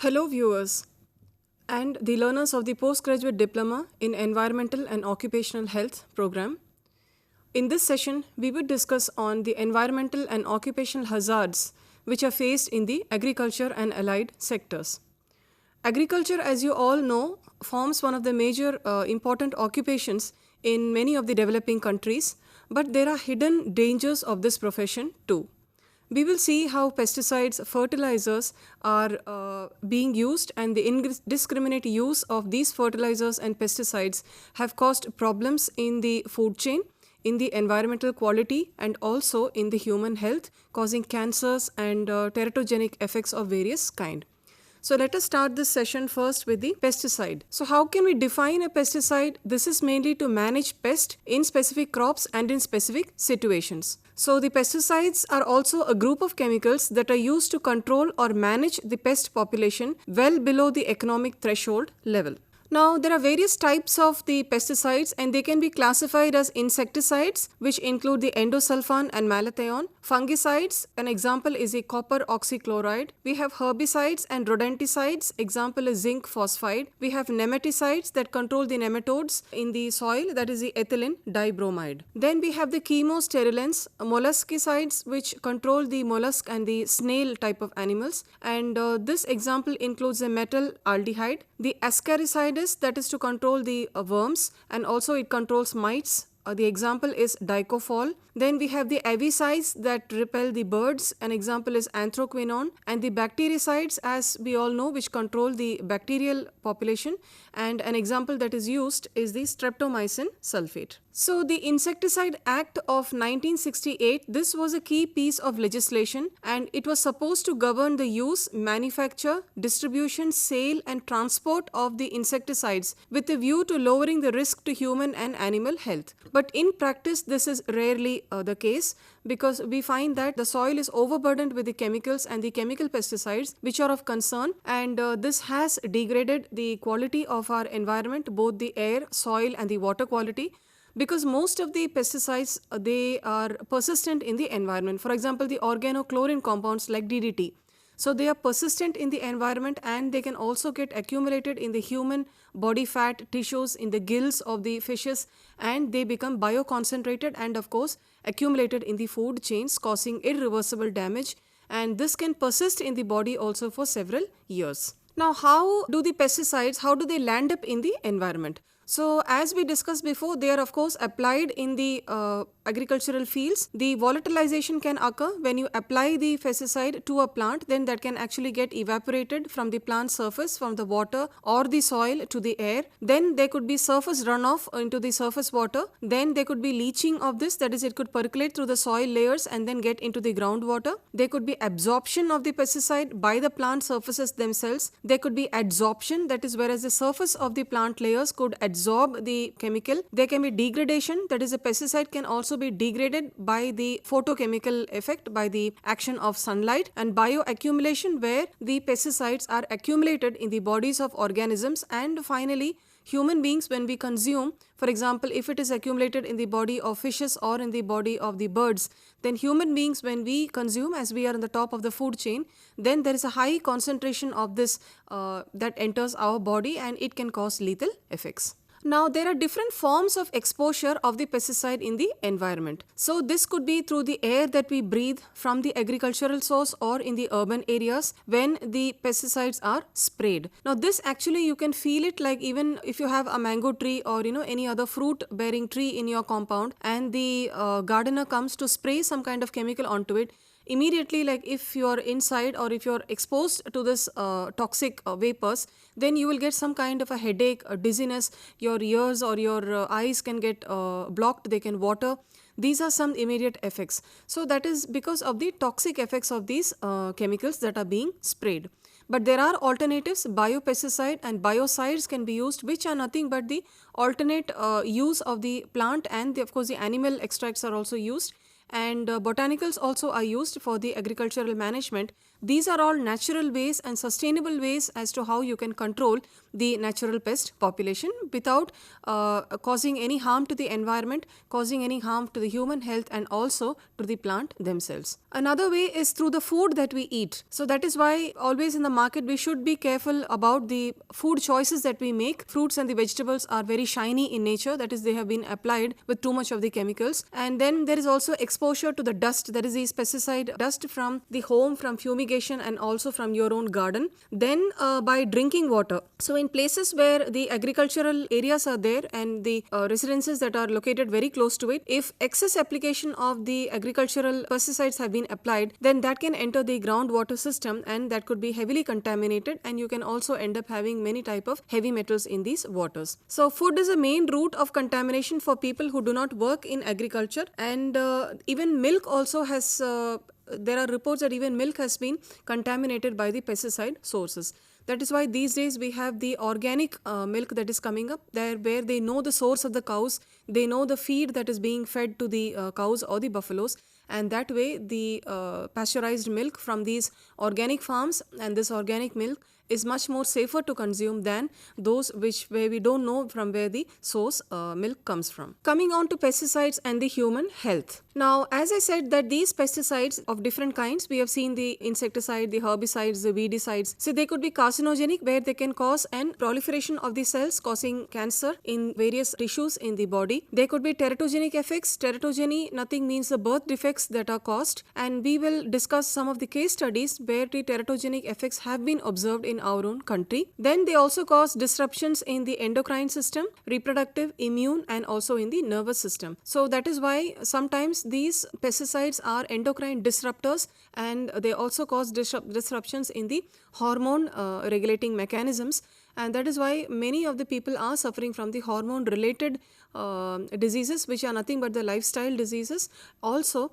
Hello, viewers and the learners of the Postgraduate Diploma in Environmental and Occupational Health program. In this session, we will discuss on the environmental and occupational hazards which are faced in the agriculture and allied sectors. Agriculture, as you all know, forms one of the major important occupations in many of the developing countries, but there are hidden dangers of this profession too. We will see how pesticides, fertilizers are being used, and the indiscriminate use of these fertilizers and pesticides have caused problems in the food chain, in the environmental quality, and also in the human health, causing cancers and teratogenic effects of various kind. So let us start this session first with the pesticide. So how can we define a pesticide? This is mainly to manage pest in specific crops and in specific situations. So the pesticides are also a group of chemicals that are used to control or manage the pest population well below the economic threshold level. Now, there are various types of the pesticides and they can be classified as insecticides, which include the endosulfan and malathion. Fungicides, an example is a copper oxychloride. We have herbicides and rodenticides, example is zinc phosphide. We have nematicides that control the nematodes in the soil, that is the ethylene dibromide. Then we have the chemosterilants, molluscicides, which control the mollusk and the snail type of animals. And this example includes the metal aldehyde. The ascaricides, that is to control the worms, and also it controls mites. The example is dicophol. Then we have the avicides that repel the birds. An example is anthraquinone. And the bactericides, as we all know, which control the bacterial population. And an example that is used is the streptomycin sulfate. So the Insecticide Act of 1968, this was a key piece of legislation and it was supposed to govern the use, manufacture, distribution, sale and transport of the insecticides with a view to lowering the risk to human and animal health. But in practice, this is rarely the case because we find that the soil is overburdened with the chemicals and the chemical pesticides which are of concern, and this has degraded the quality of our environment, both the air, soil and the water quality, because most of the pesticides they are persistent in the environment. For example, the organochlorine compounds like DDT. So they are persistent in the environment and they can also get accumulated in the human body fat, tissues, in the gills of the fishes, and they become bioconcentrated and of course accumulated in the food chains, causing irreversible damage, and this can persist in the body also for several years. Now, how do the pesticides, how do they land up in the environment? So as we discussed before, they are of course applied in the agricultural fields. The volatilization can occur when you apply the pesticide to a plant, then that can actually get evaporated from the plant surface, from the water or the soil to the air. Then there could be surface runoff into the surface water. Then there could be leaching of this, that is it could percolate through the soil layers and then get into the groundwater. There could be absorption of the pesticide by the plant surfaces themselves. There could be adsorption, that is whereas the surface of the plant layers could absorb the chemical. There can be degradation, that is a pesticide can also be degraded by the photochemical effect, by the action of sunlight, and bioaccumulation where the pesticides are accumulated in the bodies of organisms. And finally, human beings, when we consume, for example, if it is accumulated in the body of fishes or in the body of the birds, then human beings, when we consume, as we are on the top of the food chain, then there is a high concentration of this that enters our body and it can cause lethal effects. Now, there are different forms of exposure of the pesticide in the environment. So, this could be through the air that we breathe from the agricultural source or in the urban areas when the pesticides are sprayed. Now, this actually you can feel it, like even if you have a mango tree or any other fruit bearing tree in your compound and the gardener comes to spray some kind of chemical onto it, immediately, like if you're inside or if you're exposed to this toxic vapors, then you will get some kind of a headache, a dizziness, your ears or your eyes can get blocked, they can water. These are some immediate effects. So that is because of the toxic effects of these chemicals that are being sprayed. But there are alternatives. Biopesticide and biocides can be used, which are nothing but the alternate use of the plant, and of course the animal extracts are also used. And botanicals also are used for the agricultural management. These are all natural ways and sustainable ways as to how you can control the natural pest population without causing any harm to the environment, causing any harm to the human health and also to the plant themselves. Another way is through the food that we eat. So that is why always in the market we should be careful about the food choices that we make. Fruits and the vegetables are very shiny in nature, that is they have been applied with too much of the chemicals. And then there is also exposure to the dust, that is the pesticide dust from the home, from fumigation and also from your own garden. Then by drinking water. So in places where the agricultural areas are there and the residences that are located very close to it, if excess application of the agricultural pesticides have been applied, then that can enter the groundwater system and that could be heavily contaminated, and you can also end up having many type of heavy metals in these waters. So food is a main route of contamination for people who do not work in agriculture, and even milk also has there are reports that even milk has been contaminated by the pesticide sources. That is why these days we have the organic milk that is coming up there, where they know the source of the cows, they know the feed that is being fed to the cows or the buffaloes, and that way the pasteurized milk from these organic farms and this organic milk is much more safer to consume than those where we don't know from where the source milk comes from. Coming on to pesticides and the human health. Now, as I said that these pesticides of different kinds, we have seen the insecticide, the herbicides, the weedicides. So they could be carcinogenic, where they can cause an proliferation of the cells causing cancer in various tissues in the body. They could be teratogenic effects. Teratogeny, nothing means the birth defects that are caused, and we will discuss some of the case studies where the teratogenic effects have been observed in our own country. Then they also cause disruptions in the endocrine system, reproductive, immune and also in the nervous system. So that is why sometimes these pesticides are endocrine disruptors, and they also cause disruptions in the hormone regulating mechanisms, and that is why many of the people are suffering from the hormone related diseases, which are nothing but the lifestyle diseases, also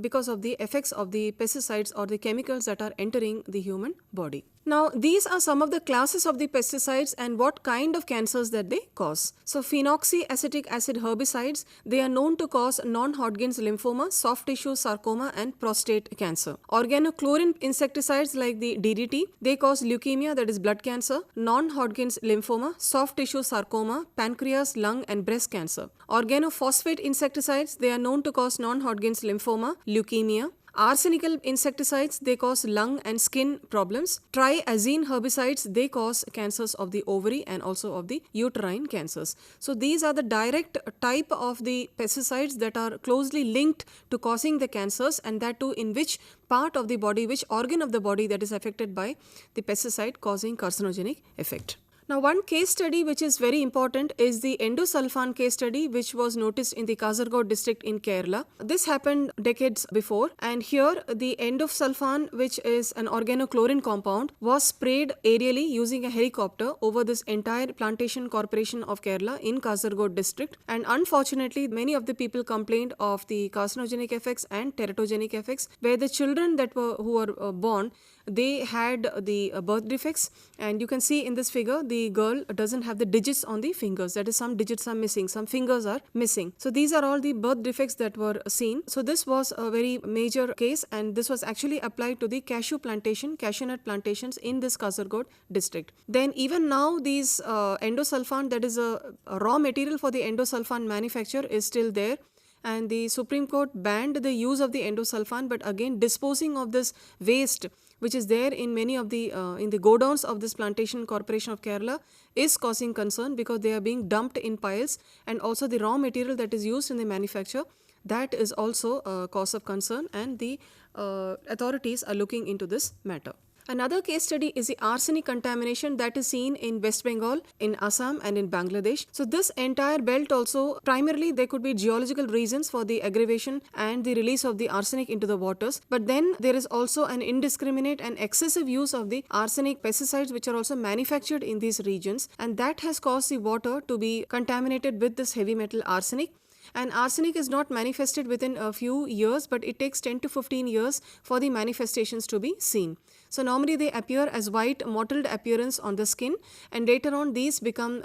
because of the effects of the pesticides or the chemicals that are entering the human body. Now, these are some of the classes of the pesticides and what kind of cancers that they cause. So, phenoxyacetic acid herbicides, they are known to cause non-Hodgkin's lymphoma, soft tissue sarcoma and prostate cancer. Organochlorine insecticides like the DDT, they cause leukemia, that is blood cancer, non-Hodgkin's lymphoma, soft tissue sarcoma, pancreas, lung and breast cancer. Organophosphate insecticides, they are known to cause non-Hodgkin's lymphoma, leukemia. Arsenical insecticides, they cause lung and skin problems. Triazine herbicides, they cause cancers of the ovary and also of the uterine cancers. So these are the direct type of the pesticides that are closely linked to causing the cancers, and that too in which part of the body, which organ of the body that is affected by the pesticide causing carcinogenic effect. Now, one case study which is very important is the endosulfan case study, which was noticed in the Kasaragod district in Kerala. This happened decades before, and here the endosulfan, which is an organochlorine compound, was sprayed aerially using a helicopter over this entire plantation corporation of Kerala in Kasaragod district, and unfortunately many of the people complained of the carcinogenic effects and teratogenic effects, where the children who were born, they had the birth defects, and you can see in this figure the girl doesn't have the digits on the fingers, that is some digits are missing, some fingers are missing. So these are all the birth defects that were seen. So this was a very major case, and this was actually applied to the cashew nut plantations in this Kasaragod district. Then even now these endosulfan, that is a raw material for the endosulfan manufacture, is still there. And the Supreme Court banned the use of the endosulfan, but again disposing of this waste which is there in many of the in the godowns of this plantation corporation of Kerala is causing concern, because they are being dumped in piles, and also the raw material that is used in the manufacture, that is also a cause of concern, and the authorities are looking into this matter. Another case study is the arsenic contamination that is seen in West Bengal, in Assam and in Bangladesh. So this entire belt also, primarily there could be geological reasons for the aggravation and the release of the arsenic into the waters. But then there is also an indiscriminate and excessive use of the arsenic pesticides which are also manufactured in these regions, and that has caused the water to be contaminated with this heavy metal arsenic. And arsenic is not manifested within a few years, but it takes 10 to 15 years for the manifestations to be seen. So normally they appear as white mottled appearance on the skin, and later on these become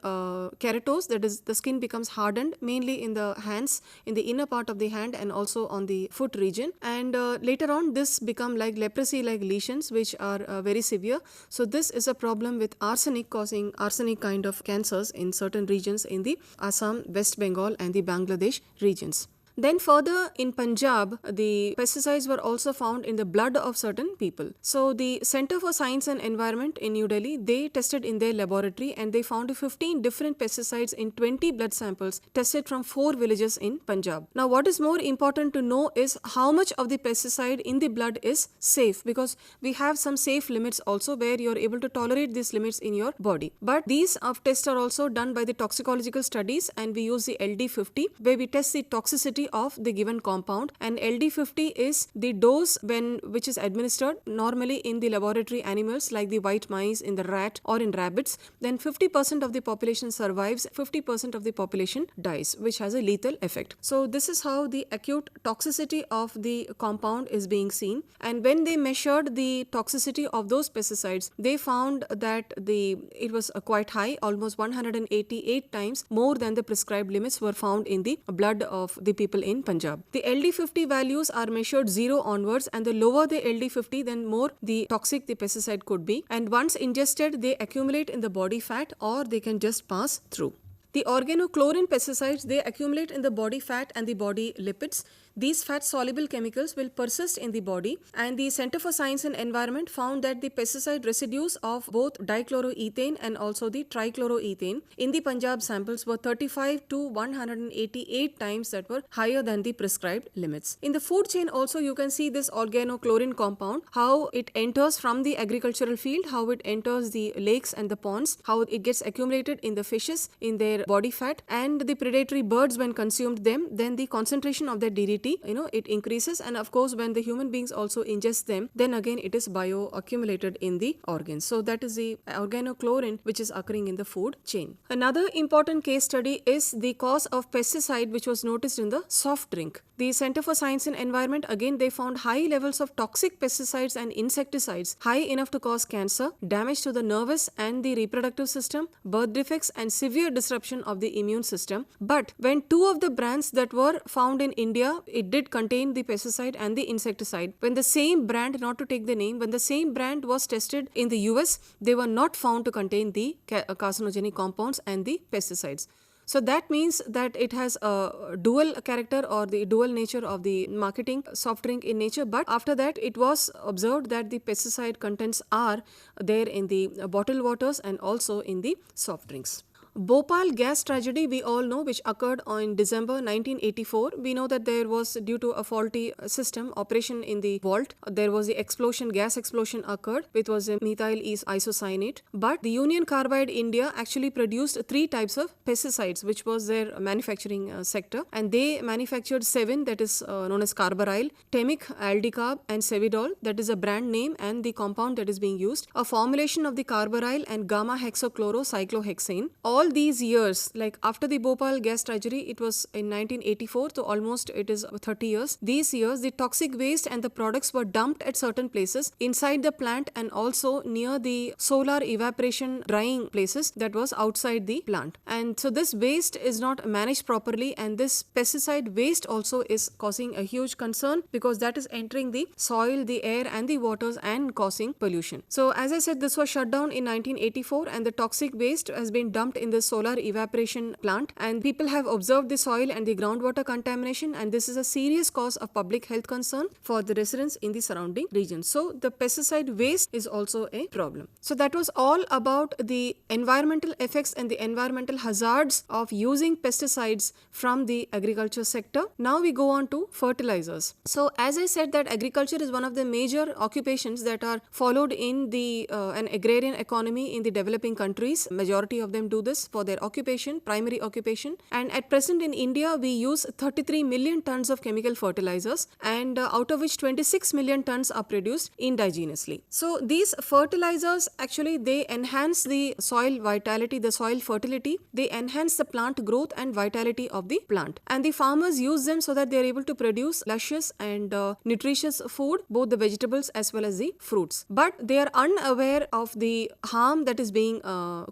keratose, that is the skin becomes hardened, mainly in the hands, in the inner part of the hand and also on the foot region, and later on this become like leprosy like lesions which are very severe. So this is a problem with arsenic, causing arsenic kind of cancers in certain regions in the Assam, West Bengal and the Bangladesh regions. Then further in Punjab, the pesticides were also found in the blood of certain people. So the Center for Science and Environment in New Delhi, they tested in their laboratory and they found 15 different pesticides in 20 blood samples tested from 4 villages in Punjab. Now what is more important to know is how much of the pesticide in the blood is safe, because we have some safe limits also where you are able to tolerate these limits in your body. But these tests are also done by the toxicological studies, and we use the LD50 where we test the toxicity of the given compound, and LD50 is the dose which is administered normally in the laboratory animals like the white mice, in the rat or in rabbits. Then 50% of the population survives, 50% of the population dies, which has a lethal effect. So this is how the acute toxicity of the compound is being seen, and when they measured the toxicity of those pesticides, they found that it was quite high, almost 188 times more than the prescribed limits were found in the blood of the people in Punjab. The LD50 values are measured 0 onwards, and the lower the LD50, then more the toxic the pesticide could be, and once ingested they accumulate in the body fat or they can just pass through. The organochlorine pesticides, they accumulate in the body fat and the body lipids. These fat-soluble chemicals will persist in the body, and the Center for Science and Environment found that the pesticide residues of both dichloroethane and also the trichloroethane in the Punjab samples were 35 to 188 times that were higher than the prescribed limits. In the food chain also you can see this organochlorine compound, how it enters from the agricultural field, how it enters the lakes and the ponds, how it gets accumulated in the fishes, in their body fat, and the predatory birds when consumed them, then the concentration of their DDT, it increases, and of course when the human beings also ingest them, then again it is bioaccumulated in the organs. So that is the organochlorine which is occurring in the food chain. Another important case study is the cause of pesticide which was noticed in the soft drink. The Center for Science and Environment, again they found high levels of toxic pesticides and insecticides, high enough to cause cancer, damage to the nervous and the reproductive system, birth defects and severe disruption of the immune system. But when 2 of the brands that were found in India, it did contain the pesticide and the insecticide. When the same brand, not to take the name, when the same brand was tested in the US, they were not found to contain the carcinogenic compounds and the pesticides. So that means that it has a dual character or the dual nature of the marketing soft drink in nature, but after that it was observed that the pesticide contents are there in the bottled waters and also in the soft drinks. Bhopal gas tragedy, we all know, which occurred in December 1984. We know that there was, due to a faulty system operation in the vault, there was the explosion, gas explosion occurred, which was a methyl isocyanate. But the Union Carbide India actually produced 3 types of pesticides, which was their manufacturing sector, and they manufactured 7, that is known as carbaryl, temic, aldicarb and cevidol, that is a brand name and the compound that is being used, a formulation of the carbaryl and gamma hexachlorocyclohexane. All these years, like after the Bhopal gas tragedy, it was in 1984, so almost it is 30 years. These years, the toxic waste and the products were dumped at certain places inside the plant and also near the solar evaporation drying places that was outside the plant. And so this waste is not managed properly, and this pesticide waste also is causing a huge concern because that is entering the soil, the air and the waters and causing pollution. So as I said, this was shut down in 1984 and the toxic waste has been dumped in the solar evaporation plant, and people have observed the soil and the groundwater contamination, and this is a serious cause of public health concern for the residents in the surrounding region. So the pesticide waste is also a problem. So that was all about the environmental effects and the environmental hazards of using pesticides from the agriculture sector. Now we go on to fertilizers. So as I said, that agriculture is one of the major occupations that are followed in the an agrarian economy in the developing countries. Majority of them do this. farmers for their occupation, primary occupation. And at present in India, we use 33 million tons of chemical fertilizers, and out of which 26 million tons are produced indigenously. So these fertilizers actually, they enhance the soil vitality, the soil fertility, they enhance the plant growth and vitality of the plant. And the farmers use them so that they are able to produce luscious and nutritious food, both the vegetables as well as the fruits. But they are unaware of the harm that is being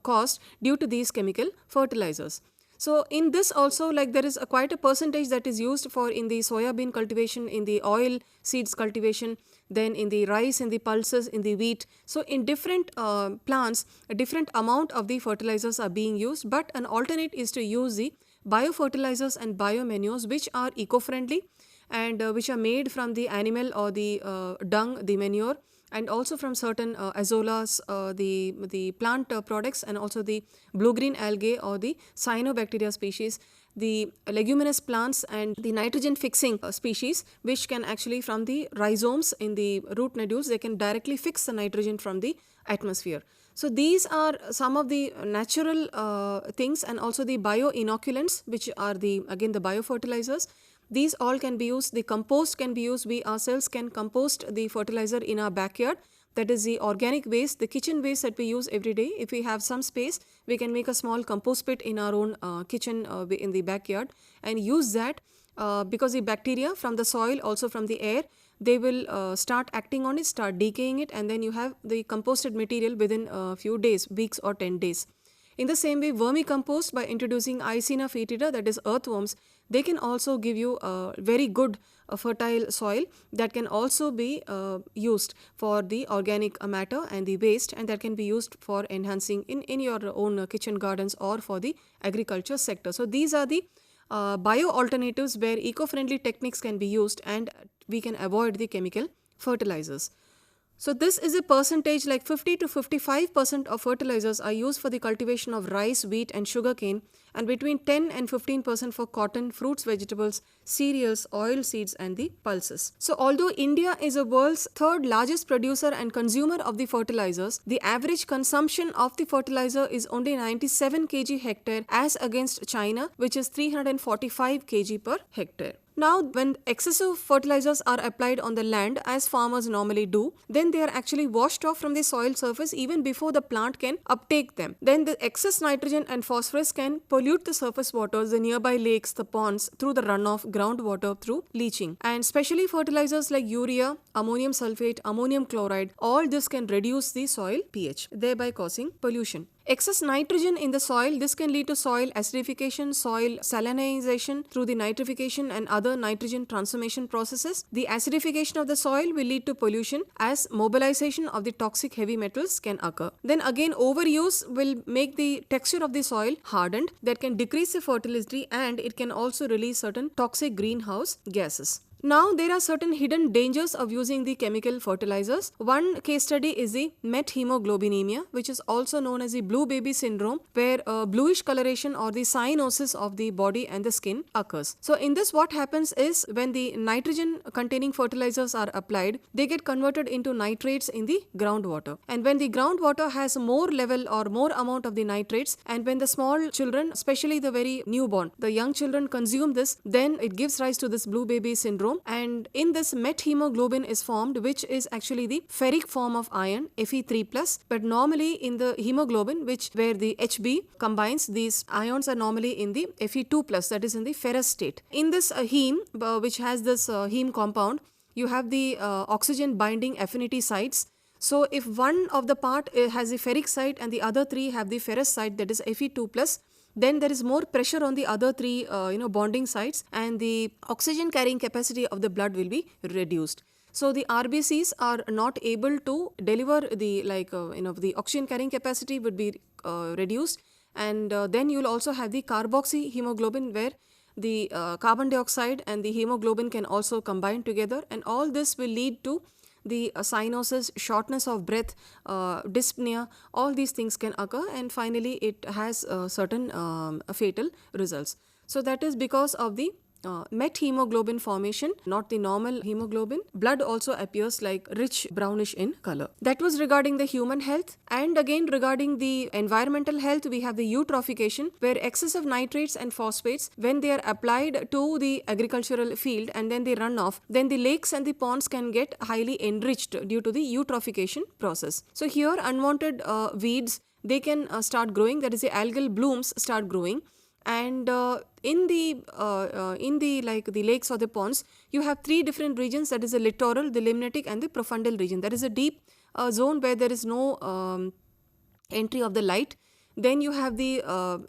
caused due to these chemical fertilizers. So in this also, like, there is quite a percentage that is used for in the soya bean cultivation, in the oil seeds cultivation, then in the rice, in the pulses, in the wheat. So in different plants, a different amount of the fertilizers are being used, but an alternate is to use the biofertilizers and biomanures, which are eco-friendly and which are made from the animal or the dung, the manure, and also from certain azolas, the plant products, and also the blue-green algae or the cyanobacteria species, the leguminous plants, and the nitrogen fixing species, which can actually, from the rhizomes in the root nodules, they can directly fix the nitrogen from the atmosphere. So these are some of the natural things, and also the bioinoculants, which are the biofertilizers. These all can be used. The compost can be used. We ourselves can compost the fertilizer in our backyard. That is the organic waste, the kitchen waste that we use every day. If we have some space, we can make a small compost pit in our own kitchen in the backyard and use that because the bacteria from the soil, also from the air, they will start acting on it, start decaying it, and then you have the composted material within a few days, weeks or 10 days. In the same way, vermicompost, by introducing Icena foetida, that is earthworms, they can also give you a very good fertile soil that can also be used for the organic matter and the waste, and that can be used for enhancing in your own kitchen gardens or for the agriculture sector. So these are the bio alternatives where eco-friendly techniques can be used and we can avoid the chemical fertilizers. So this is a percentage, like 50 to 55% of fertilizers are used for the cultivation of rice, wheat and sugarcane, and between 10 and 15% for cotton, fruits, vegetables, cereals, oil seeds and the pulses. So although India is the world's third largest producer and consumer of the fertilizers, the average consumption of the fertilizer is only 97 kg hectare as against China, which is 345 kg per hectare. Now, when excessive fertilizers are applied on the land, as farmers normally do, then they are actually washed off from the soil surface even before the plant can uptake them. Then the excess nitrogen and phosphorus can pollute the surface waters, the nearby lakes, the ponds, through the runoff, groundwater, through leaching. And specially fertilizers like urea, ammonium sulfate, ammonium chloride, all this can reduce the soil pH, thereby causing pollution. Excess nitrogen in the soil, this can lead to soil acidification, soil salinization through the nitrification and other nitrogen transformation processes. The acidification of the soil will lead to pollution as mobilization of the toxic heavy metals can occur. Then again, overuse will make the texture of the soil hardened, that can decrease the fertility, and it can also release certain toxic greenhouse gases. Now, there are certain hidden dangers of using the chemical fertilizers. One case study is the methemoglobinemia, which is also known as the blue baby syndrome, where bluish coloration or the cyanosis of the body and the skin occurs. So in this, what happens is, when the nitrogen containing fertilizers are applied, they get converted into nitrates in the groundwater. And when the groundwater has more level or more amount of the nitrates, and when the small children, especially the very newborn, the young children consume this, then it gives rise to this blue baby syndrome. And in this, methemoglobin is formed, which is actually the ferric form of iron, Fe3+. But normally in the hemoglobin, where the Hb combines, these ions are normally in the Fe2+, that is in the ferrous state. In this heme, which has this heme compound, you have the oxygen binding affinity sites. So if one of the part has the ferric site and the other three have the ferrous site, that is Fe2+, then there is more pressure on the other three bonding sites, and the oxygen carrying capacity of the blood will be reduced. So the RBCs are not able to deliver the the oxygen carrying capacity would be reduced, and then you will also have the carboxy hemoglobin, where the carbon dioxide and the hemoglobin can also combine together, and all this will lead to the cyanosis, shortness of breath, dyspnea, all these things can occur, and finally it has certain fatal results. So that is because of the methemoglobin formation, not the normal hemoglobin. Blood also appears like rich brownish in color. That was regarding the human health. And again, regarding the environmental health, we have the eutrophication, where excessive nitrates and phosphates, when they are applied to the agricultural field and then they run off, then the lakes and the ponds can get highly enriched due to the eutrophication process. So here unwanted weeds, they can start growing, that is the algal blooms start growing. And in the like the lakes or the ponds, you have three different regions, that is the littoral, the limnatic and the profundal region. That is a deep zone where there is no entry of the light. Then you have the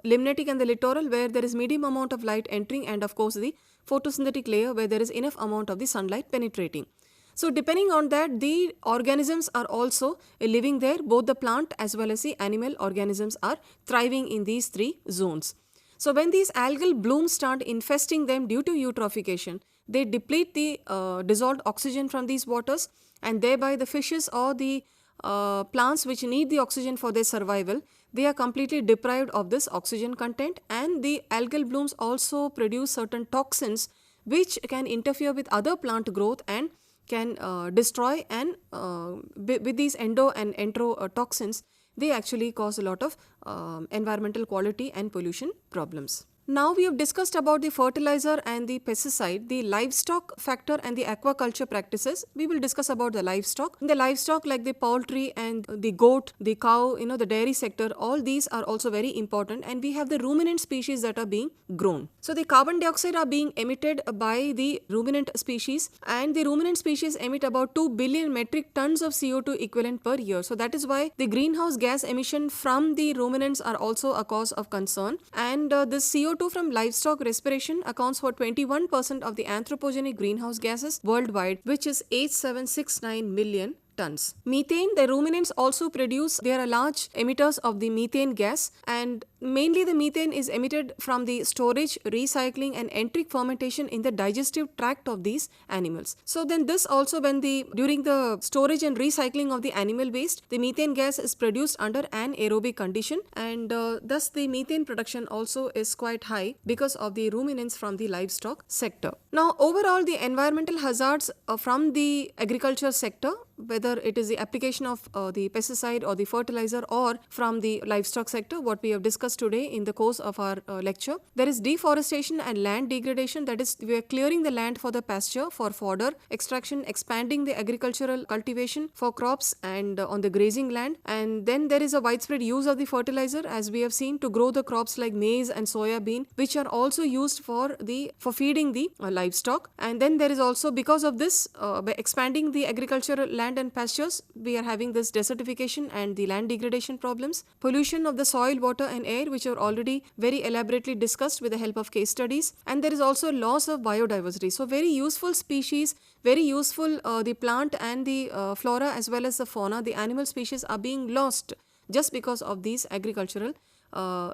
limnatic and the littoral, where there is medium amount of light entering, and of course the photosynthetic layer, where there is enough amount of the sunlight penetrating. So depending on that, the organisms are also living there. Both the plant as well as the animal organisms are thriving in these three zones. So when these algal blooms start infesting them due to eutrophication, they deplete the dissolved oxygen from these waters, and thereby the fishes or the plants which need the oxygen for their survival, they are completely deprived of this oxygen content. And the algal blooms also produce certain toxins which can interfere with other plant growth and can destroy, and with these endo and enterotoxins, they actually cause a lot of environmental quality and pollution problems. Now we have discussed about the fertilizer and the pesticide, the livestock factor and the aquaculture practices. We will discuss about the livestock. In the livestock, like the poultry and the goat, the cow, the dairy sector, all these are also very important, and we have the ruminant species that are being grown. So the carbon dioxide are being emitted by the ruminant species, and the ruminant species emit about 2 billion metric tons of CO2 equivalent per year. So that is why the greenhouse gas emission from the ruminants are also a cause of concern, and this CO2 from livestock respiration accounts for 21% of the anthropogenic greenhouse gases worldwide, which is 8769 million tons. Methane, the ruminants also produce, they are large emitters of the methane gas, and mainly the methane is emitted from the storage, recycling and enteric fermentation in the digestive tract of these animals. So then this also, when during the storage and recycling of the animal waste, the methane gas is produced under anaerobic condition, and thus the methane production also is quite high because of the ruminants from the livestock sector. Now overall, the environmental hazards from the agriculture sector, whether it is the application of the pesticide or the fertilizer, or from the livestock sector, what we have discussed today in the course of our lecture. There is deforestation and land degradation, that is, we are clearing the land for the pasture, for fodder extraction, expanding the agricultural cultivation for crops and on the grazing land. And then there is a widespread use of the fertilizer, as we have seen, to grow the crops like maize and soya bean, which are also used for feeding the livestock. And then there is also, because of this, by expanding the agricultural land and pastures, we are having this desertification and the land degradation problems, pollution of the soil, water and air, which are already very elaborately discussed with the help of case studies. And there is also loss of biodiversity. So very useful species, very useful the plant and the flora as well as the fauna, the animal species are being lost just because of these agricultural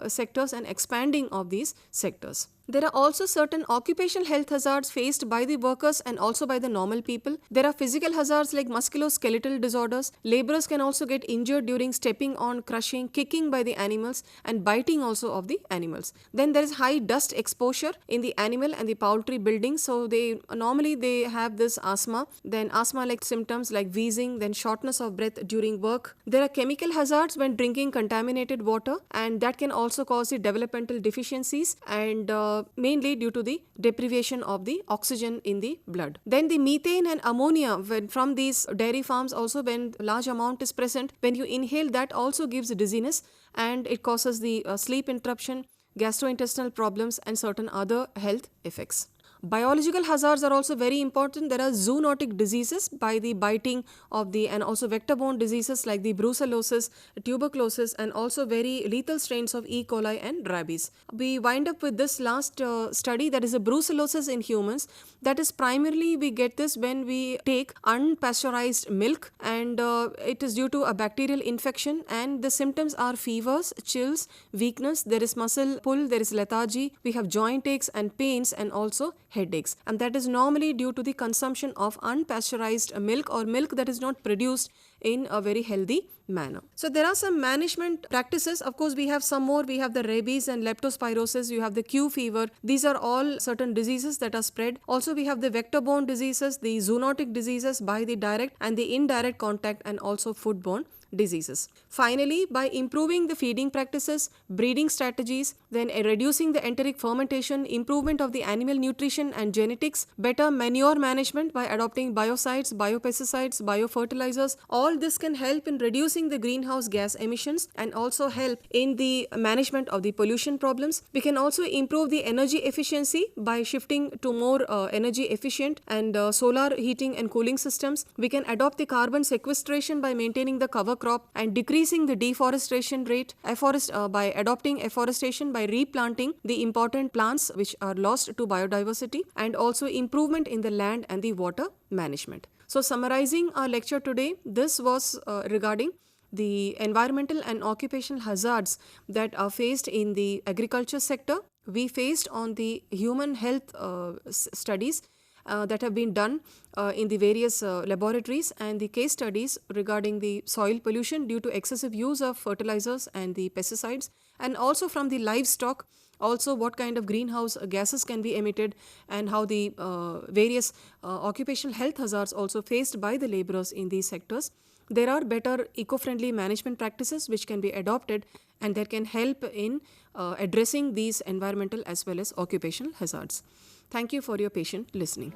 sectors and expanding of these sectors. There are also certain occupational health hazards faced by the workers and also by the normal people. There are physical hazards like musculoskeletal disorders. Laborers can also get injured during stepping on, crushing, kicking by the animals and biting also of the animals. Then there is high dust exposure in the animal and the poultry buildings. So they normally have this asthma, then asthma-like symptoms like wheezing, then shortness of breath during work. There are chemical hazards when drinking contaminated water, and that can also cause the developmental deficiencies, and mainly due to the deprivation of the oxygen in the blood. Then the methane and ammonia from these dairy farms also, when large amount is present, when you inhale, that also gives dizziness, and it causes the sleep interruption, gastrointestinal problems and certain other health effects. Biological hazards are also very important. There are zoonotic diseases by the biting of and also vector-borne diseases like the brucellosis, tuberculosis, and also very lethal strains of E. coli and rabies. We wind up with this last study, that is a brucellosis in humans. That is primarily we get this when we take unpasteurized milk, and it is due to a bacterial infection, and the symptoms are fevers, chills, weakness, there is muscle pull, there is lethargy, we have joint aches and pains, and also headaches, and that is normally due to the consumption of unpasteurized milk or milk that is not produced in a very healthy manner. So there are some management practices. Of course, we have some more. We have the rabies and leptospirosis. You have the Q fever. These are all certain diseases that are spread. Also, we have the vector-borne diseases, the zoonotic diseases by the direct and the indirect contact, and also foodborne diseases. Finally, by improving the feeding practices, breeding strategies, then reducing the enteric fermentation, improvement of the animal nutrition and genetics, better manure management by adopting biocides, biopesticides, biofertilizers, all this can help in reducing the greenhouse gas emissions and also help in the management of the pollution problems. We can also improve the energy efficiency by shifting to more energy efficient and solar heating and cooling systems. We can adopt the carbon sequestration by maintaining the cover crop and decreasing the deforestation rate by adopting afforestation by replanting the important plants which are lost to biodiversity, and also improvement in the land and the water management. So summarizing our lecture today, this was regarding the environmental and occupational hazards that are faced in the agriculture sector. We faced on the human health studies that have been done in the various laboratories, and the case studies regarding the soil pollution due to excessive use of fertilizers and the pesticides, and also from the livestock, also what kind of greenhouse gases can be emitted, and how the various occupational health hazards also faced by the laborers in these sectors. There are better eco-friendly management practices which can be adopted and that can help in addressing these environmental as well as occupational hazards. Thank you for your patient listening.